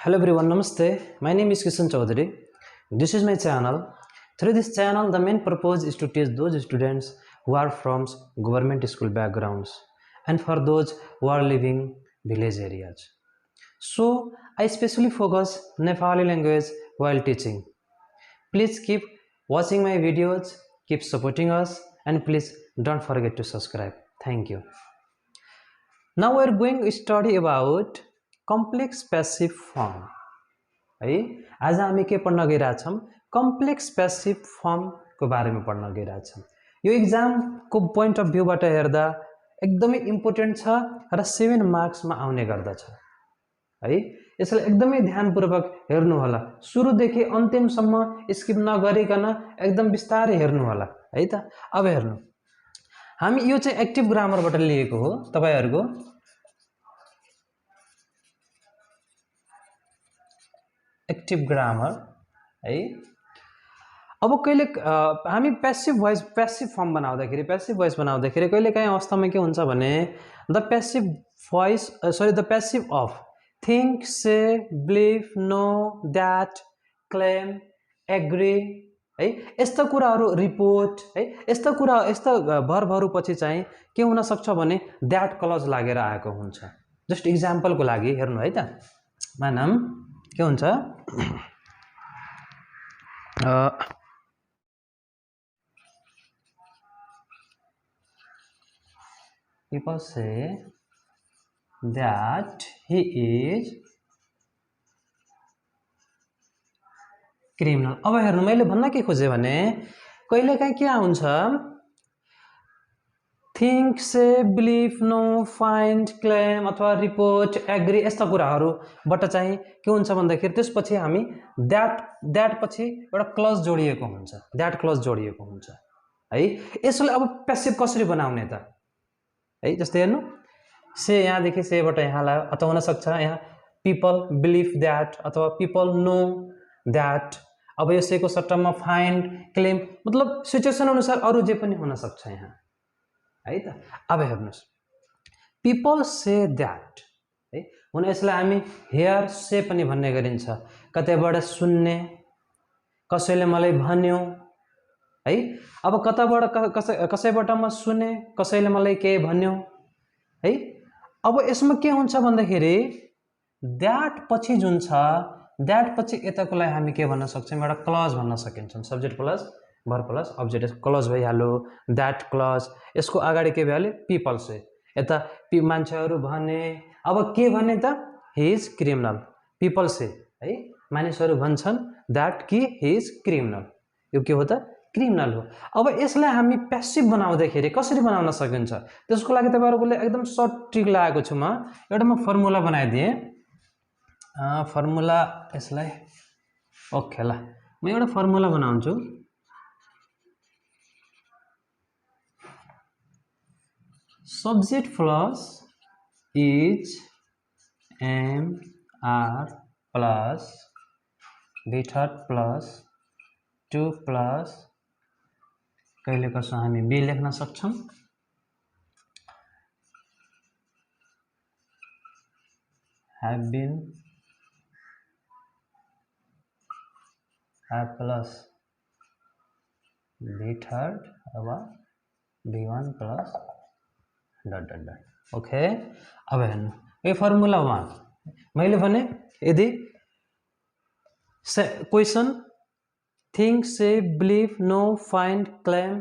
Hello everyone, Namaste. My name is Kishan Chaudhary. This is my channel. Through this channel, the main purpose is to teach those students who are from government school backgrounds and for those who are living village areas. So, I specially focus Nepali language while teaching. Please keep watching my videos, keep supporting us, and please don't forget to subscribe. Thank you. Now we are going to study about complex passive form. है आज हामी के पढ्न गइरहेछौं complex पैसिभ form को बारेमा पढ्न गइरहेछौं यो exam को पोइन्ट अफ भ्यू बाट हेर्दा एकदमै इम्पोर्टेन्ट छ र 7 मार्क्स मा आउने गर्दछ है यसलाई एकदमै ध्यानपूर्वक हेर्नु होला सुरु देखि अन्तिमसम्म स्किप नगरिकन एकदम विस्तारै हेर्नु होला है त अब हेर्नु हामी यो चाहिँ एक्टिभ ग्रामर बाट लिएको हो तपाईहरुको एक्टिभ ग्रामर है अब कहिले हामी पैसिभ फर्म बनाउँदाखेरि कहिले काहीँ अवस्थामा के हुन्छ भने the passive of think say believe know that claim agree है यस्ता कुराहरु रिपोर्ट है यस्ता भर्बहरु पछि चाहिँ के हुन सक्छ भने दैट क्लज लागेर आएको हुन्छ जस्ट एक्जाम्पल को लागि हेर्नु है त मानम के हुन्छ people say that he is criminal अब हेर्नु मैले भन्न के खोजे भने कहिलेकाहीँ के हुन्छ think से believe no find claim अथवा report agree यस्ता कुराहरु बाट चाहिँ के हुन्छ भन्दाखेरि त्यसपछि हामी that पछि एउटा क्लज जोडिएको हुन्छ that क्लज जोडिएको हुन्छ है यसले अब पैसिभ कसरी बनाउने त है जस्तै हेर्नु से यहाँ देखि से बाट यहाँ लाग्यो अथवा हुन सक्छ यहाँ people believe that अथवा people know that अब यो से को सट्टामा find claim मतलब सिचुएसन अनुसार अरु जे पनि हुन सक्छ यहाँ है त अब हेर्नुस् people say that है हुन यसलाई हामी hear say पनि भन्ने गरिन्छ कतैबाट सुन्ने कसैले मलाई भन्यो है अब कताबाट कसैबाट म सुने कसैले मलाई के भन्यो है अब यसमा के हुन्छ भन्दाखेरि that पछि जुन छ that पछि यताकोलाई हामी के भन्न सक्छौं एउटा क्लज भन्न सकिन्छ subject plus verb plus object clause भइहाल्यो that क्लज यसको अगाडि के भइहाल्यो people से यता मान्छेहरु भने अब के भने त he is criminal people से है मानिसहरु भन्छन् that कि he is criminal यो के हो त क्रिमिनल हो अब यसलाई हामी पैसिभ बनाउँदाखेरि कसरी बनाउन सकिन्छ त्यसको लागि तपाईहरुले एकदम सर्ट ट्रिक लगाएको छु म एउटा म फर्मुला बनाइदिए फर्मुला यसलाई ओके ल म एउटा फर्मुला बनाउँछु subject plus is am are plus be third plus to plus कहिले कसो हामी बी लेख्न सक्छौं have been have plus be third अथवा b1 plus dot ओके अब हेर्नु यो फर्मुला 1 मैले भने यदि question think say believe know find claim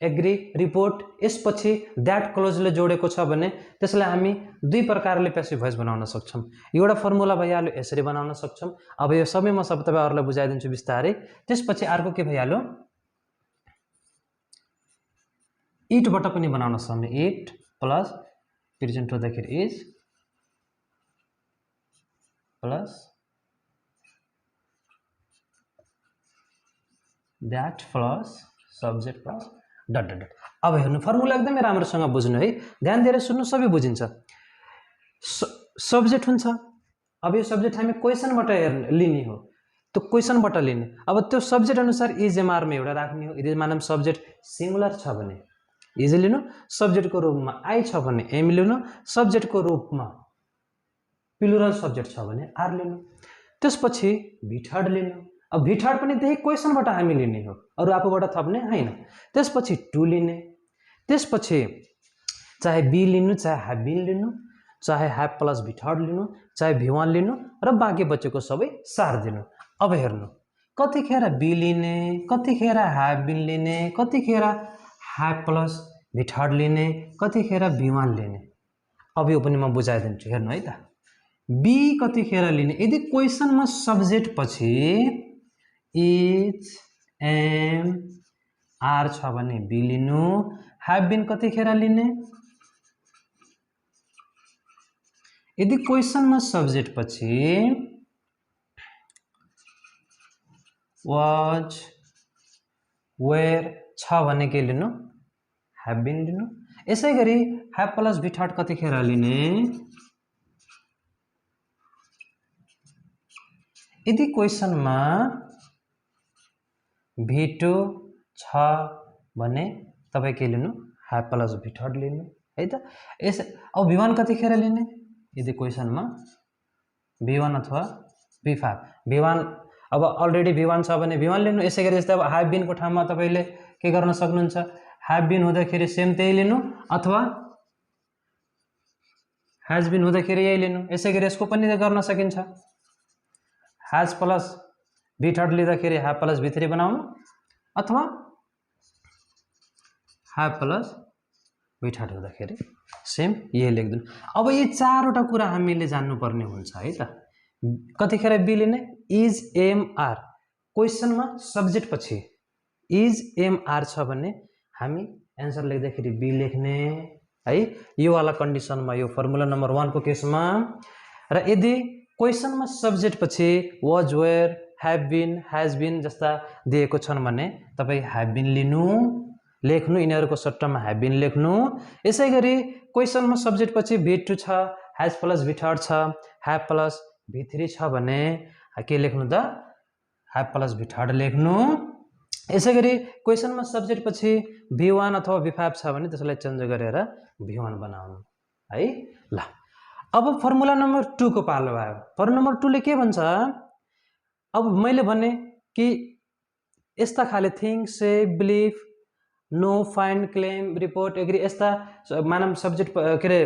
agree report यसपछि that क्लोज ले जोडेको छ भने त्यसलाई हामी दुई प्रकारले पैसिभ भोइस बनाउन सक्छौं एउटा फर्मुला भइहाल्यो यसरी बनाउन सक्छौं अब यो सबै म सब तपाईहरुलाई बुझाइदिन्छु विस्तारै त्यसपछि अर्को के भइहाल्यो it बाट पनि बनाउन सक्छौं it प्लस प्रेजेन्ट हुँदाखेरि is plus that plus subject plus dot अब हेर्नु फर्मुला एकदमै राम्रोसँग बुझ्नु है ध्यान दिएर सुन्नु सबै बुझिन्छ सब्जेक्ट हुन्छ अब यो सब्जेक्ट हामी क्वेशनबाट लिने हो त्यो क्वेशनबाट लिने अब त्यो सब्जेक्ट अनुसार इज एमआर मा एउटा राख्ने हो यदि मानम सब्जेक्ट सिंगुलर छ भने इज लिनु सब्जेक्ट को रूपमा आई छ भने एम लिनु सब्जेक्ट को रूपमा प्लुरल सब्जेक्ट छ भने आर लिनु त्यसपछि भिथर्ड लिनु। अब भिथर्ड पनि त्यही क्वेसनबाट हामी लिने हो, अरू आफूबाट थप्ने हैन। त्यसपछि टु लिने, त्यसपछि चाहे बी लिनु, चाहे ह्याभ बिन लिनु, चाहे ह्याभ प्लस भिथर्ड लिनु, चाहे V1 लिनु र बाँकी बचेको सबै सार दिनु। अब हेर्नु कतिखेर बी लिने, कतिखेर ह्याभ बिन लिने, कतिखेर ह्याभ प्लस भिथर्ड लिने, कतिखेर V1 लिने। अब यो पनि म बुझाइदिन्छु, हेर्नु है त। बी कतिखेर लिने, यदि क्वेसनमा सब्जेक्ट पछि इज एम आर छ भने बी लिनु। ह्याभ बिन कतिखेर लिने, यदि क्वेसनमा सब्जेक्ट पछि वाज वेयर छ भने के लिनु, ह्याभ बिन लिनु। यसै गरी ह्याभ प्लस भिथर्ड कतिखेर लिने, यदि क्वेसनमा V2 छ भने तपाईँ के लिनु, ह्याभ प्लस भिथर्ड लिनु है त। यस अब V1 कतिखेर लिने, यदि क्वेसनमा V1 अथवा V5, V1 अब अलरेडी V1 छ भने V1 लिनु। यसै गरी यस्तै अब ह्याभ बिनको ठाउँमा तपाईले के गर्न सक्नुहुन्छ, ह्याभ बिन हुँदाखेरि सेम त्यही लिनु अथवा ह्याज बिन हुँदाखेरि यही लिनु। यसै गरी यसको पनि गर्न सकिन्छ, ह्याज प्लस भिथर्ड लिँदाखेरि ह्याभ प्लस V3 बनाउनु अथवा ह्याभ प्लस भिथर्ड हुँदाखेरि सेम यही लेख्दिनु। अब यी चारवटा कुरा हामीले जान्नुपर्ने हुन्छ है त। कतिखेर बी लिने, इज एम आर, क्वेसनमा सब्जेक्ट पछि इज एम आर छ भने हामी एन्सर लेख्दाखेरि बी लेख्ने है, यो वाला कन्डिसनमा, यो फर्मुला नम्बर 1 को केसमा। र यदि क्वेसनमा सब्जेक्ट पछि वाज वेयर, ह्याभ बिन, ह्याज बिन जस्ता दिएको छन् भने तपाईँ ह्याभ बिन लिनु, लेख्नु, यिनीहरूको सट्टामा ह्याभ बिन लेख्नु। यसै गरी क्वेसनमा सब्जेक्ट पछि V2 छ, ह्याज प्लस भिथर्ड छ, ह्याभ प्लस V3 छ भने के लेख्नु त, ह्याभ प्लस भिथर्ड लेख्नु। यसै गरी क्वेसनमा सब्जेक्ट पछि V1 अथवा V5 छ भने त्यसलाई चेन्ज गरेर V1 बनाउनु है। ल अब फर्मुला नम्बर 2 को पालो आयो। फर्मुला नम्बर 2 ले के भन्छ, अब मैले भने कि यस्ता खाले think, say, believe, know, find, claim, report, agree, यस्ता मानव सब्जेक्ट के अरे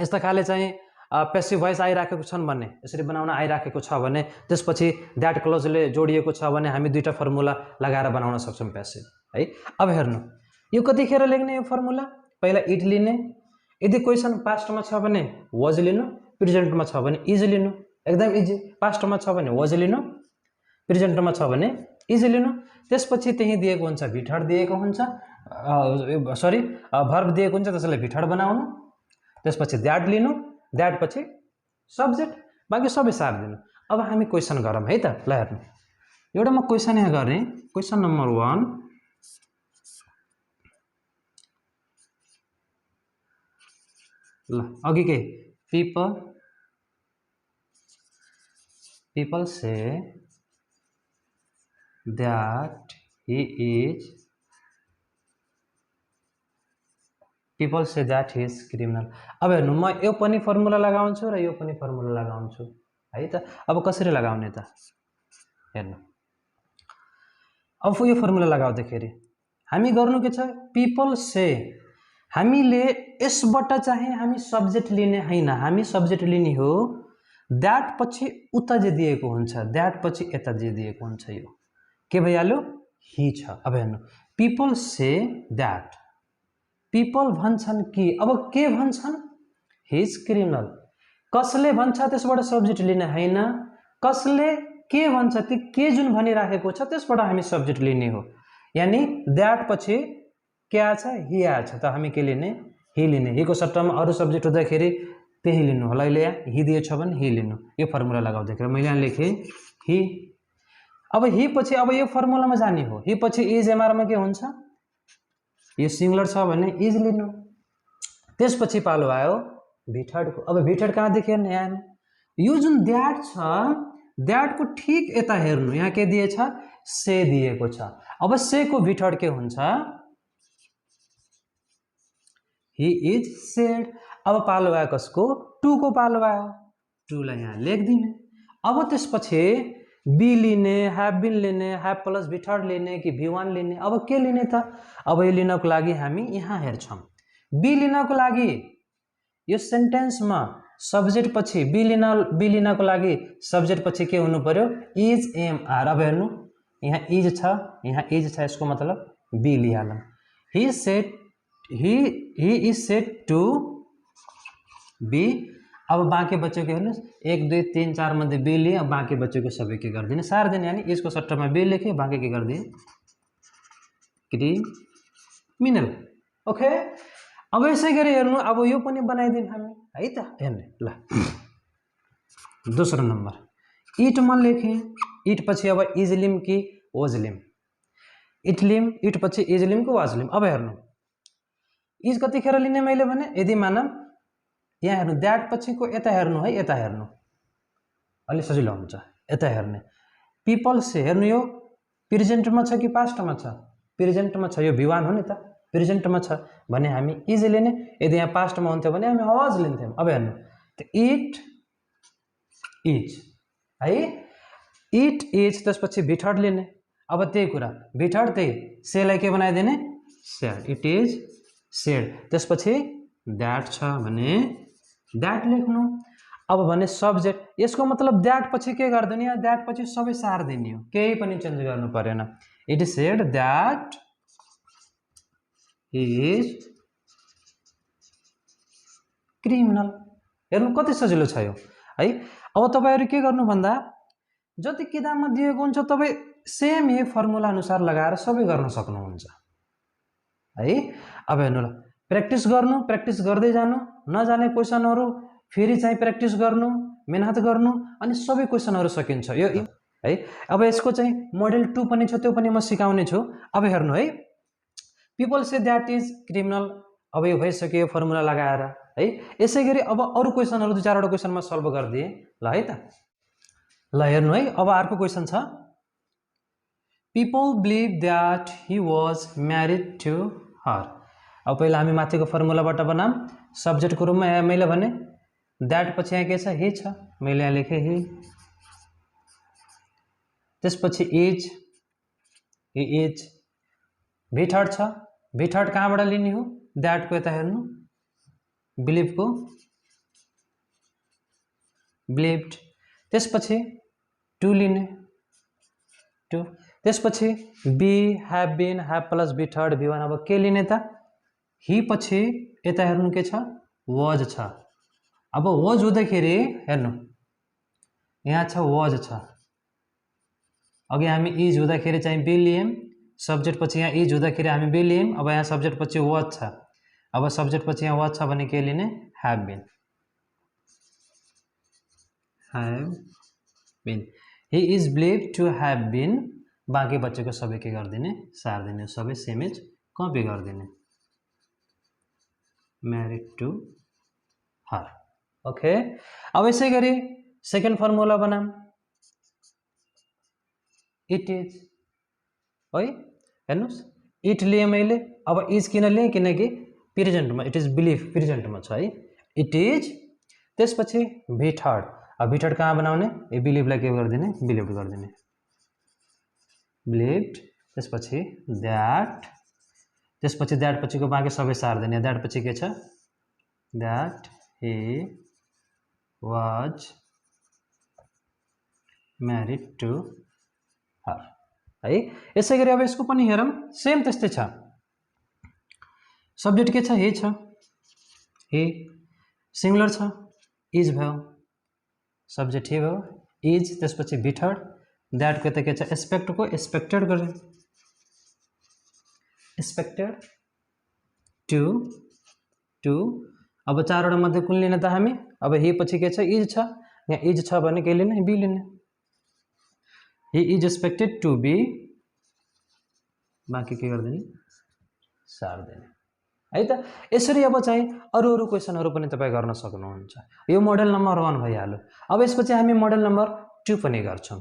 यस्ता खाले चाहिँ पेसिभ भोइस आइराखेको छन् भने, यसरी बनाउन आइराखेको छ भने त्यसपछि द्याट क्लोजले जोडिएको छ भने हामी दुईटा फर्मुला लगाएर बनाउन सक्छौँ पेसिभ है। अब हेर्नु यो कतिखेर लेख्ने, यो फर्मुला पहिला इट लिने, यदि क्वेसन पास्टमा छ भने वाज लिनु, प्रेजेन्टमा छ भने इज लिनु, एकदम इजी। पास्टमा छ भने वाज लिनु, प्रेजेन्टमा छ भने इज लिनु। त्यसपछि त्यही दिएको हुन्छ, भिथर्ड दिएको हुन्छ, सरी भर्ब दिएको हुन्छ, त्यसलाई भिथर्ड बनाउनु। त्यसपछि द्याट लिनु, द्याट पछि सब्जेक्ट, बाँकी सबै सार दिनु। अब हामी क्वेसन गरौँ है त। ल हेर्नु एउटा म क्वेसन यहाँ गरेँ, क्वेसन नम्बर 1। ल अघि के, people say that he is criminal। अब हेर्नु म यो पनि फर्मुला लगाउँछु र यो पनि फर्मुला लगाउँछु है त। अब कसरी लगाउने त हेर्नु, अब यो फर्मुला लगाउँदाखेरि हामी गर्नु के छ, people say, हामीले यसबाट चाहिँ हामी सब्जेक्ट लिने हैन, हामी सब्जेक्ट लिने हो। द्याट पछि उता जे दिएको हुन्छ, द्याट पछि यता जे दिएको हुन्छ, यो के भइहाल्यो, ही छ। अब हेर्नु people say that, people भन्छन् कि, अब के भन्छन्, he is criminal। कसले भन्छ त्यसबाट सब्जेक्ट लिने हैन, कसले के भन्छ ती के जुन भनिराखेको छ त्यसबाट हामी सब्जेक्ट लिने हो। यानी द्याट पछि के आछ, ही आछ, त हामी के लिने, ही लिने। ही को सट्टामा अरू सब्जेक्ट हुँदाखेरि त्यही लिनु होला। अहिले यहाँ ही दिएछ भने ही लिनु। यो फर्मुला लगाउँदाखेरि मैले यहाँ लेखेँ ही। अब ही पछि अब यो फर्मुलामा जाने हो, ही पछि इज एमआरमा के हुन्छ, यो सिंगुलर छ भने इज लिनु। त्यसपछि पालो आयो भिथर्डको। अब भिथर्ड कहाँदेखि हेर्ने, यहाँ यो जुन द्याट छ, द्याटको ठिक यता हेर्नु, यहाँ के दिएछ, से दिएको छ। अब से को भिथर्ड के हुन्छ, he is said। अब पालो आयो कसको, 2 को पालो आयो, 2 लाई यहाँ लेखिदिने। अब त्यसपछि बी लिने, ह्याभ बिन लिने, ह्याभ प्लस भी थर्ड लिने कि भी1 लिने, अब के लिने त? अब यो लिनको लागि हामी यहाँ हेर्छौँ। बी लिनको लागि यो सेन्टेन्समा सब्जेक्ट पछि बी लिनको लागि सब्जेक्ट पछि के हुनु पर्यो? Is M R. अब हेर्नु यहाँ इज छ, यहाँ इज छ, यसको मतलब बी लिहालौँ। He is said to be. अब बाँकी बच्चों के हेर्नुहोस् 1 2 3 4 मध्ये बी लिए, अब बाँकी बच्चों के सबै के गरिदिने सार्दिने, यानी इसको सट्टामा बी लेखे, बाँकी के गरिदिए क्रिमिनल। ओके, अब यसै गरी हेर्नु, अब यो पनि बनाइदिउँ हामी है त। हेर्ने ल, दोस्रो नम्बर इटमा लेखेँ। इट पछि अब इजलिम कि ओजलिम? इटलिम, इट पछि इजलिम कि वाजलिम? अब हेर्नु इज कतिखेर लिने मैले भने, यदि मानम यहाँ हेर्नु द्याट पछिको यता हेर्नु है, यता हेर्नु अलि सजिलो हुन्छ, यता हेर्ने। पिपल से हेर्नु यो प्रेजेन्टमा छ कि पास्टमा छ? प्रेजेन्टमा छ, यो भी1 हो नि त, प्रेजेन्टमा छ भने हामी इज लिने। यदि यहाँ पास्टमा हुन्थ्यो भने हामी वाज लिन्थ्यौँ। अब हेर्नु इट इज है, इट इज, त्यसपछि भी थर्ड लिने। अब त्यही कुरा भी थर्ड त्यही सेलाई के बनाइदिने? सेड। It is shed. त्यसपछि द्याट छ भने द्याट लेख्नु। अब भने सब्जेक्ट, यसको मतलब द्याट पछि के गर्दिने? यहाँ द्याट पछि सबै सार्दिने हो, केही पनि चेन्ज गर्नु परेन। It is shed that he is criminal. हेर्नु कति सजिलो छ यो है। अब तपाईहरु के गर्नु भन्दा, जति किताबमा दिएको हुन्छ तपाईँ सेम यही फर्मुला अनुसार लगाएर सबै गर्न सक्नुहुन्छ है। अब हेर्नु ल, प्र्याक्टिस गर्नु, प्र्याक्टिस गर्दै जानु, नजाने क्वेसनहरू फेरि चाहिँ प्र्याक्टिस गर्नु, मेहनत गर्नु, अनि सबै क्वेसनहरू सकिन्छ यो है। अब यसको चाहिँ मोडेल 2 पनि छ, त्यो पनि म सिकाउने छु। अब हेर्नु है, people say that is criminal. अब यो भइसक्यो फर्मुला लगाएर है। यसै गरी अब अरू क्वेसनहरू 2-4 वटा क्वेसनमा सल्भ गरिदिए ल है त। ल हेर्नु है, अब अर्को क्वेसन छ, people believe that he was married to her. अब पहिला हामी माथिको फर्मुलाबाट बनाम। सब्जेक्टको रूपमा मैले भने द्याट पछि यहाँ के छ? ही छ, मैले यहाँ लेखेँ ही। त्यसपछि is, he is. V third छ, भी थर्ड कहाँबाट लिने हो? द्याटको यता हेर्नु, बिलिभको बिलिभड। त्यसपछि टु लिने, टु। त्यसपछि be, have been, have plus be third भी1। अब के लिने त? ही पछि यता हेर्नु के छ? वाज छ। अब वाज हुँदाखेरि हेर्नु यहाँ छ वाज छ, अघि हामी इज हुँदाखेरि चाहिँ बी लियौँ, सब्जेक्ट पछि यहाँ इज हुँदाखेरि हामी बी लियौँ। अब यहाँ सब्जेक्ट पछि वाज छ, अब सब्जेक्ट पछि यहाँ वाज छ भने के लिने? Have been, have been. He is believe to have been. बाँकी बच्चेको सबै के गरिदिने? सारिदिने, सबै सेम एज कपी गरिदिने, म्यारिड टु हर। ओके, अब यसै गरी सेकेन्ड फर्मुला बनाऊँ, इट इज है। हेर्नुहोस् इट लिएँ मैले, अब इज किन लिएँ? किनकि प्रेजेन्टमा, इट इज बिलिभ प्रेजेन्टमा छ है, इट इज। त्यसपछि भी थर्ड, अब भी थर्ड कहाँ बनाउने? ए बिलिभलाई के गरिदिने? बिलिभ गरिदिने, बिलिभड। त्यसपछि द्याट, त्यसपछि द्याट पछिको बाँकी सबै सारिदिने। द्याट पछि के छ? That he was married to her है। यसै गरी अब यसको पनि हेरौँ, सेम त्यस्तै छ। सब्जेक्ट के छ? ही छ, ही सिमिलर छ, इज भयो, सब्जेक्ट ही भयो, इज। त्यसपछि भी थर्ड, द्याटको यता के छ? एक्सपेक्टको एक्सपेक्टेड गरेँ, एक्सपेक्टेड टु टु। अब 4 वटा मध्ये कुन लिने त हामी? अब ही पछि के छ? इज छ, यहाँ इज छ भने के लिने? बी लिने, he is expected to be. बाँकी के गरिदिने? सारिदिने है त। यसरी अब चाहिँ अरू क्वेसनहरू पनि तपाईँ गर्न सक्नुहुन्छ। यो मोडेल नम्बर 1 भइहाल्यो। अब यसपछि हामी मोडेल नम्बर 2 पनि गर्छौँ।